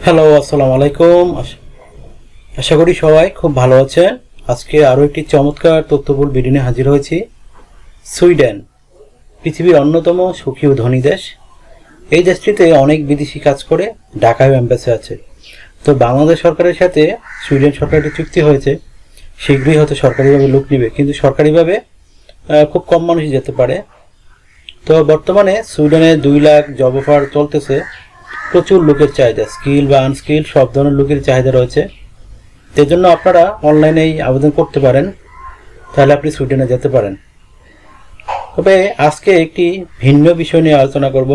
Hello, আসসালামু আলাইকুম। আশা করি সবাই খুব ভালো আছেন। আজকে আরও একটি চমৎকার তথ্যবহুল ভিডিও নিয়ে হাজির হয়েছি। সুইডেন পৃথিবীর অন্যতম সুখী ও ধনী দেশ। এই দেশটিতে অনেক বিদেশি কাজ করে, ঢাকায় এম্বাসি আছে। তো বাংলাদেশ সরকারের সাথে সুইডেন সরকারের একটি চুক্তি হয়েছে, শীঘ্রই হয়তো সরকারিভাবে লোক নেবে, কিন্তু সরকারিভাবে খুব কম মানুষই যেতে পারে। তো বর্তমানে সুইডেনে 2 লাখ জব অফার চলতেছে। প্রচুর লোকের চাহিদা, স্কিল বা আনস্কিল সব ধরনের লোকের চাহিদা রয়েছে। সেই জন্য আপনারা অনলাইনেই আবেদন করতে পারেন, তাহলে আপনি সুইডেনে যেতে পারেন। তবে আজকে একটি ভিন্ন বিষয় নিয়ে আলোচনা করব।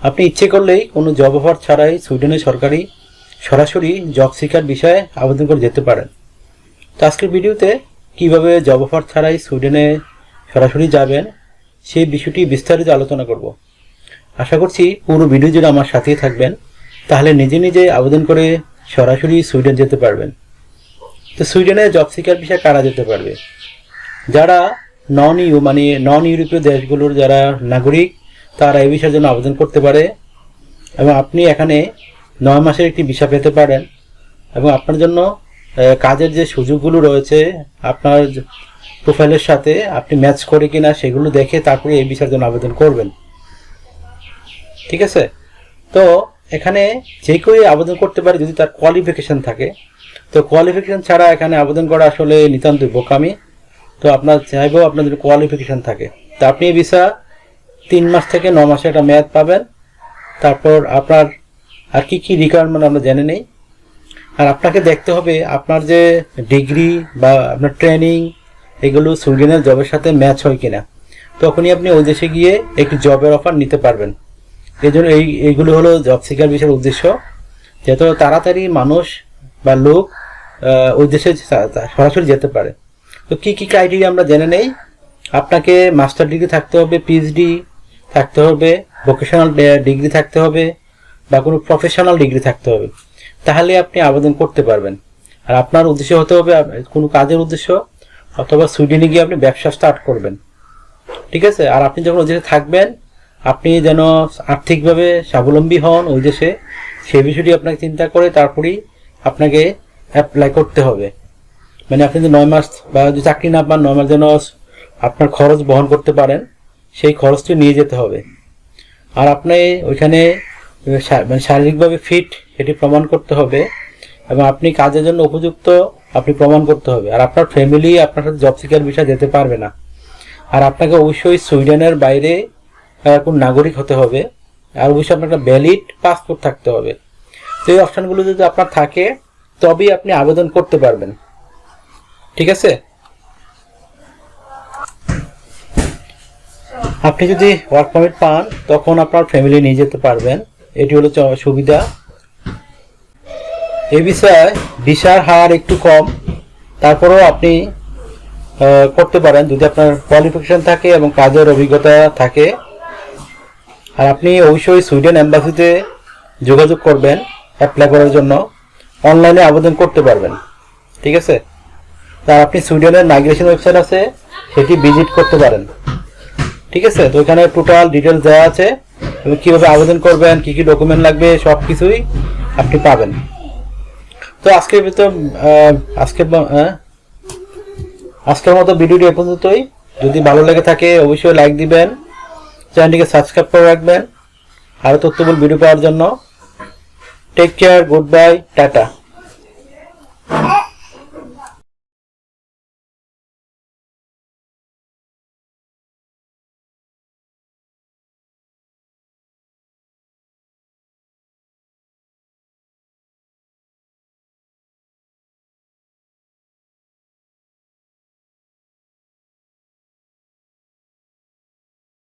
আপনি ইচ্ছে করলেই কোনো জব অফার ছাড়াই সুইডেনে সরাসরি জব সিকার বিষয়ে আবেদন করে যেতে পারেন। তো আজকের ভিডিওতে কিভাবে জব অফার ছাড়াই সুইডেনে সরাসরি যাবেন সেই বিষয়টি বিস্তারিত আলোচনা করব। আশা করছি পুরো ভিডিও জুড়ে আমার সাথেই থাকবেন, তাহলে নিজে নিজে আবেদন করে সরাসরি সুইডেন যেতে পারবেন। তো সুইডেনে জব সিকার বিষয়ে কারা যেতে পারবে? যারা নন ইউরোপীয় দেশগুলোর যারা নাগরিক, তারা এই বিষয়ের জন্য আবেদন করতে পারে। এবং আপনি এখানে 9 মাসের একটি ভিসা পেতে পারেন। এবং আপনার জন্য কাজের যে সুযোগগুলো রয়েছে আপনার প্রোফাইলের সাথে আপনি ম্যাচ করে কিনা সেগুলো দেখে তারপরে এই ভিসার জন্য আবেদন করবেন। ঠিক আছে? তো এখানে যে কেউ আবেদন করতে পারে যদি তার কোয়ালিফিকেশন থাকে। তো কোয়ালিফিকেশন ছাড়া এখানে আবেদন করা আসলে নিতান্তই বোকামি। তো আপনার চাইবেও আপনার যদি কোয়ালিফিকেশন থাকে, তো আপনি এই ভিসা 3 মাস থেকে 9 মাসে একটা মেয়াদ পাবেন। তারপর আপনার আর কি রিকোয়ারমেন্ট আমরা জেনে নেই। আর আপনাকে দেখতে হবে আপনার যে ডিগ্রি বা আপনার ট্রেনিং এগুলো সুইডেনের জবের সাথে ম্যাচ হয় কিনা। তখনই আপনি ওই দেশে গিয়ে একটি জবের অফার নিতে পারবেন। এই জন্য এইগুলো হলো জব সিকার বিষয়ের উদ্দেশ্য, যত তাড়াতাড়ি মানুষ বা লোক ওই দেশে সরাসরি যেতে পারে। তো কি ক্রাইটেরিয়া আমরা জেনে নেই। আপনাকে মাস্টার ডিগ্রি থাকতে হবে, পিএইচডি থাকতে হবে, ভোকেশনাল ডিগ্রি থাকতে হবে বা কোনো প্রফেশনাল ডিগ্রি থাকতে হবে, তাহলে আপনি আবেদন করতে পারবেন। আর আপনার উদ্দেশ্য হতে হবে কোনো কাজের উদ্দেশ্য, অথবা সুইডেনে গিয়ে আপনি ব্যবসা স্টার্ট করবেন। ঠিক আছে? আর আপনি যখন ওই দেশে থাকবেন, আপনি যেন আর্থিকভাবে স্বাবলম্বী হন ওই দেশে, সেই বিষয়টি আপনাকে চিন্তা করে তারপরেই আপনাকে অ্যাপ্লাই করতে হবে। মানে আপনি যদি 9 মাস বা যদি চাকরি না পান, 9 মাস যেন আপনার খরচ বহন করতে পারেন, সেই খরচটি নিয়ে যেতে হবে। আর আপনি ওইখানে মানে শারীরিকভাবে ফিট এটি প্রমাণ করতে হবে, এবং আপনি কাজের জন্য উপযুক্ত আপনি প্রমাণ করতে হবে। আর আপনার ফ্যামিলি আপনার সাথে জব সিকার বিষয়ে যেতে পারবে না। আর আপনাকে অবশ্যই সুইডেনের বাইরে কোন নাগরিক হতে হবে। আর অবশ্যই আপনার একটা ভ্যালিড পাসপোর্ট থাকতে হবে। তো এই অপশানগুলো যদি আপনার থাকে তবেই আপনি আবেদন করতে পারবেন। ঠিক আছে? আপনি যদি ওয়ার্ক পারমিট পান তখন আপনার ফ্যামিলি নিয়ে যেতে পারবেন, এটি হলো সুবিধা। এই বিষয়ে ভিসার হার একটু কম, তারপরেও আপনি করতে পারেন যদি আপনার কোয়ালিফিকেশন থাকে এবং কাজের অভিজ্ঞতা থাকে। আর আপনি অবশ্যই সুইডেন এম্বাসিতে যোগাযোগ করবেন অ্যাপ্লাই করার জন্য, অনলাইনে আবেদন করতে পারবেন। ঠিক আছে? তা আপনি সুইডেনের মাইগ্রেশন ওয়েবসাইট আছে, সেটি ভিজিট করতে পারেন। ঠিক আছে? তো এখানে টোটাল ডিটেলস দেওয়া আছে এবং কীভাবে আবেদন করবেন, কী কী ডকুমেন্ট লাগবে সব কিছুই আপনি পাবেন। তো আজকের মতো ভিডিওটি এ পর্যন্তই। যদি ভালো লেগে থাকে অবশ্যই লাইক দিবেন, চ্যানেলটিকে সাবস্ক্রাইব করে রাখবেন আরও তথ্যবহুল ভিডিও পাওয়ার জন্য। Take care, good bye, tata.